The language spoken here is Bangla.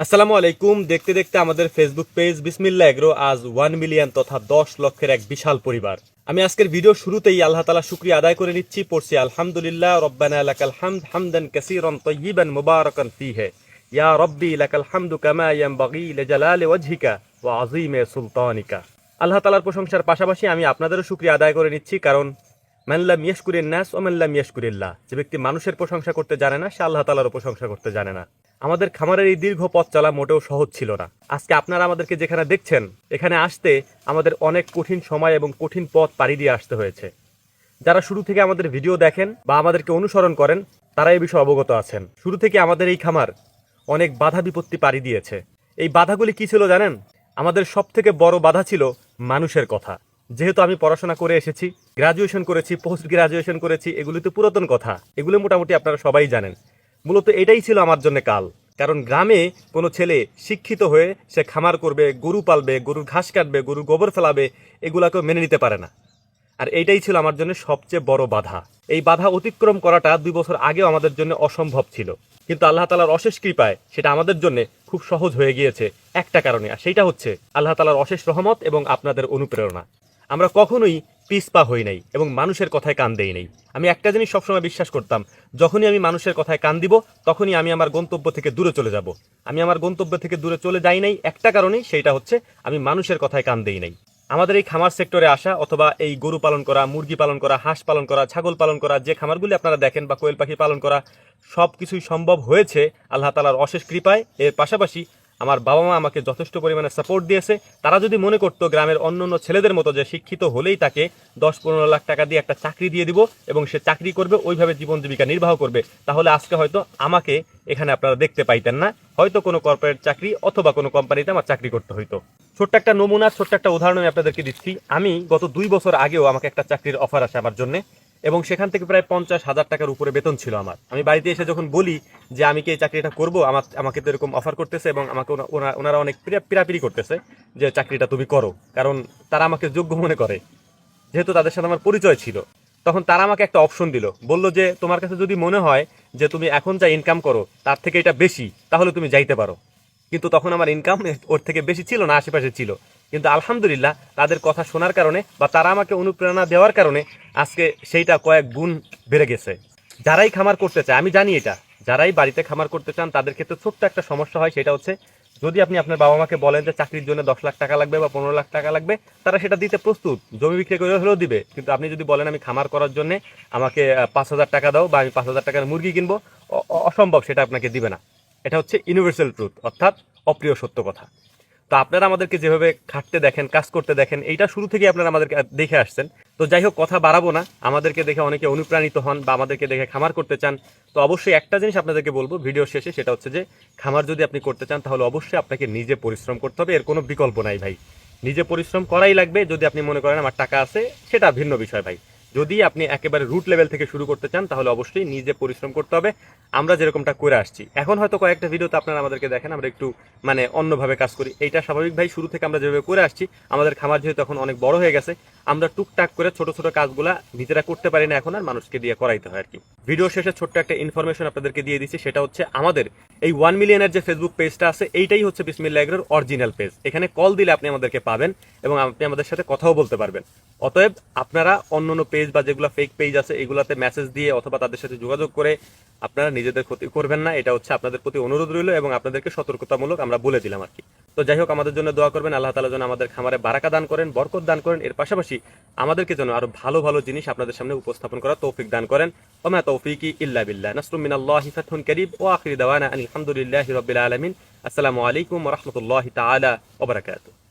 আসসালামু আলাইকুম। দেখতে দেখতে আমাদের ফেসবুক পেজ বিসমিল্লাহ এগ্রো আজ 1 মিলিয়ন তথা 10 লক্ষের এক বিশাল পরিবার। আমি আজকের ভিডিও শুরুতেই আল্লাহ তাআলা শুকরিয়া আদায় করে নিচ্ছি, পড়ছি আলহামদুলিল্লাহ রব্বানা লাকাল হামদ হামদান কাসীরান তাইয়িবান মুবারাকান ফীহি ইয়া রব্বি লাকাল হামদু কামা ইয়ানবাগি লিজালালি ওয়াজহিকা ওয়া আযীমি সুলতানিকা। আল্লাহ তাআলার প্রশংসার পাশাপাশি আমি আপনাদেরও শুকরিয়া আদায় করে নিচ্ছি, কারণ মান লাম ইয়াশকুরিন নাস ওয়া মান লাম ইয়াশকুরিল্লাহ, যে ব্যক্তি মানুষের প্রশংসা করতে জানে না সে আল্লাহ তাআলারও প্রশংসা করতে জানে না। আমাদের খামারের এই দীর্ঘ পথ চলা মোটেও সহজ ছিল না। আজকে আপনারা আমাদেরকে যেখানে দেখছেন, এখানে আসতে আমাদের অনেক কঠিন সময় এবং কঠিন পথ পাড়ি দিয়ে আসতে হয়েছে। যারা শুরু থেকে আমাদের ভিডিও দেখেন বা আমাদেরকে অনুসরণ করেন তারা এই বিষয়ে অবগত আছেন। শুরু থেকে আমাদের এই খামার অনেক বাধা বিপত্তি পাড়ি দিয়েছে। এই বাধাগুলি কি ছিল জানেন? আমাদের সব থেকে বড় বাধা ছিল মানুষের কথা। যেহেতু আমি পড়াশোনা করে এসেছি, গ্রাজুয়েশন করেছি, পোস্ট গ্রাজুয়েশন করেছি, এগুলি তো পুরাতন কথা, এগুলো মোটামুটি আপনারা সবাই জানেন। মূলত এটাই ছিল আমার জন্য কাল। কারণ গ্রামে কোনো ছেলে শিক্ষিত হয়ে সে খামার করবে, গরু পালবে, গরুর ঘাস কাটবে, গরুর গোবর ফেলাবে, এগুলাকেও মেনে নিতে পারে না। আর এইটাই ছিল আমার জন্য সবচেয়ে বড় বাধা। এই বাধা অতিক্রম করাটা 2 বছর আগেও আমাদের জন্য অসম্ভব ছিল, কিন্তু আল্লাহ তাআলার অশেষ কৃপায় সেটা আমাদের জন্য খুব সহজ হয়ে গিয়েছে একটা কারণে, আর সেইটা হচ্ছে আল্লাহ তাআলার অশেষ রহমত এবং আপনাদের অনুপ্রেরণা। আমরা কখনোই পিছপা হই নাই এবং মানুষের কথায় কান দেই নাই। আমি একটা জিনিস সবসময় বিশ্বাস করতাম, যখনই আমি মানুষের কথায় কান দিব তখনই আমি আমার গন্তব্য থেকে দূরে চলে যাব। আমি আমার গন্তব্য থেকে দূরে চলে যাই নাই একটা কারণেই, সেইটা হচ্ছে আমি মানুষের কথায় কান দেই নাই। আমাদের এই খামার সেক্টরে আসা অথবা এই গরু পালন করা, মুরগি পালন করা, হাঁস পালন করা, ছাগল পালন করা, যে খামারগুলি আপনারা দেখেন, বা কোয়েল পাখি পালন করা, সব কিছুই সম্ভব হয়েছে আল্লাহ তাআলার অশেষ কৃপায়। এর পাশাপাশি আমার বাবা মা আমাকে যথেষ্ট পরিমাণে সাপোর্ট দিয়েছে। তারা যদি মনে করতো গ্রামের অন্য ছেলেদের মতো যে শিক্ষিত হলেই তাকে 10-15 লাখ টাকা দিয়ে একটা চাকরি দিয়ে দিব এবং সে চাকরি করবে, ওইভাবে জীবন জীবিকা নির্বাহ করবে, তাহলে আজকে হয়তো আমাকে এখানে আপনারা দেখতে পাইতেন না। হয়তো কোনো কর্পোরেট চাকরি অথবা কোনো কোম্পানিতে আমার চাকরি করতে হইতো। ছোট্ট একটা নমুনা, ছোট্ট একটা উদাহরণ আমি আপনাদেরকে দিচ্ছি। আমি গত 2 বছর আগেও আমাকে একটা চাকরির অফার আসে আমার জন্য, এবং সেখান থেকে প্রায় 50,000 টাকার উপরে বেতন ছিল আমার। আমি বাড়িতে এসে যখন বলি যে আমি কি এই চাকরিটা করবো, আমাকে তো এরকম অফার করতেছে এবং আমাকে ওনারা অনেক পিরাপিরি করতেছে যে চাকরিটা তুমি করো, কারণ তারা আমাকে যোগ্য মনে করে, যেহেতু তাদের সাথে আমার পরিচয় ছিল। তখন তারা আমাকে একটা অপশন দিল, বললো যে তোমার কাছে যদি মনে হয় যে তুমি এখন যা ইনকাম করো তার থেকে এটা বেশি, তাহলে তুমি যাইতে পারো। কিন্তু তখন আমার ইনকাম ওর থেকে বেশি ছিল না, আশেপাশে ছিল। কিন্তু আলহামদুলিল্লাহ তাদের কথা শোনার কারণে বা তারা আমাকে অনুপ্রেরণা দেওয়ার কারণে আজকে সেইটা কয়েক গুণ বেড়ে গেছে। যারাই খামার করতে চায়, আমি জানি এটা, যারাই বাড়িতে খামার করতে চান তাদের ক্ষেত্রে ছোট্ট একটা সমস্যা হয়, সেটা হচ্ছে যদি আপনি আপনার বাবা মাকে বলেন যে চাকরির জন্য 10 লাখ টাকা লাগবে বা 15 লাখ টাকা লাগবে, তারা সেটা দিতে প্রস্তুত, জমি বিক্রি করে হলেও দিবে। কিন্তু আপনি যদি বলেন আমি খামার করার জন্য আমাকে 5,000 টাকা দাও বা আমি 5,000 টাকার মুরগি কিনবো, অসম্ভব, সেটা আপনাকে দিবে না। এটা হচ্ছে ইউনিভার্সাল ট্রুথ, অর্থাৎ অপ্রিয় সত্য কথা। তো আপনারা আমাদেরকে যেভাবে খাটতে দেখেন, কাজ করতে দেখেন, এইটা শুরু থেকেই আপনারা আমাদেরকে দেখে আসছেন। তো যাই হোক, কথা বাড়াবো না। আমাদেরকে দেখে অনেকে অনুপ্রাণিত হন বা আমাদেরকে দেখে খামার করতে চান। তো অবশ্যই একটা জিনিস আপনাদেরকে বলবো ভিডিও শেষে, সেটা হচ্ছে যে খামার যদি আপনি করতে চান তাহলে অবশ্যই আপনাকে নিজে পরিশ্রম করতে হবে, এর কোনো বিকল্প নাই ভাই। নিজে পরিশ্রম করাই লাগবে। যদি আপনি মনে করেন আমার টাকা আছে, সেটা ভিন্ন বিষয় ভাই। যদি আপনি একেবারে রুট লেভেল থেকে শুরু করতে চান তাহলে অবশ্যই নিজে পরিশ্রম করতে হবে। আমরা যেরকমটা করে আসছি, এখন হয়তো কয়েকটা ভিডিওতে আপনারা আমাদেরকে দেখেন আমরা একটু অন্যভাবে কাজ করি, এইটা স্বাভাবিক ভাই। শুরু থেকে আমরা যেভাবে করে আসছি, আমাদের খামার যেহেতু এখন অনেক বড় হয়ে গেছে, আমরা টুকটাক করে ছোট ছোট কাজগুলা নিজেরা করতে পারি না এখন, আর মানুষকে দিয়ে করাইতে হয় আর কি। ভিডিও শেষে ছোট্ট একটা ইনফরমেশন আপনাদেরকে দিয়ে দিচ্ছি, সেটা হচ্ছে আমাদের এই 1 মিলিয়নের যে ফেসবুক পেজটা আছে, এইটাই হচ্ছে বিসমিল্লাহ এগ্রোর অরিজিনাল পেজ। এখানে কল দিলে আপনি আমাদেরকে পাবেন এবং আপনি আমাদের সাথে কথাও বলতে পারবেন। অতএব আপনারা অন্য পেজ বা যেগুলো ফেক পেজ আছে এগুলাতে মেসেজ দিয়ে অথবা তাদের সাথে যোগাযোগ করে আপনারা নিজেদের ক্ষতি করবেন না। এটা হচ্ছে আপনাদের প্রতি অনুরোধ রইল এবং আপনাদেরকে সতর্কতামূলক আমরা বলে দিলাম আর কি। তো যাই হোক, আমাদের জন্য দোয়া করবেন, আল্লাহ তাআলা যেন আমাদের খামারে বারাকা দান করেন, বরকত দান করেন। এর পাশাপাশি আমাদেরকে যেন আরো ভালো ভালো জিনিস আপনাদের সামনে উপস্থাপন করার তৌফিক দান করেন। ওমা তৌফিকি ইল্লা বিল্লাহ। নাসরুম মিনাল্লাহি ফাতহুন কারীব ওয়া আখিরু দাওয়ানা আনিল হামদুলিল্লাহি রাব্বিল আলামিন। আসসালামু আলাইকুম ওয়া রাহমাতুল্লাহি তাআলা ওয়া বারাকাতুহু।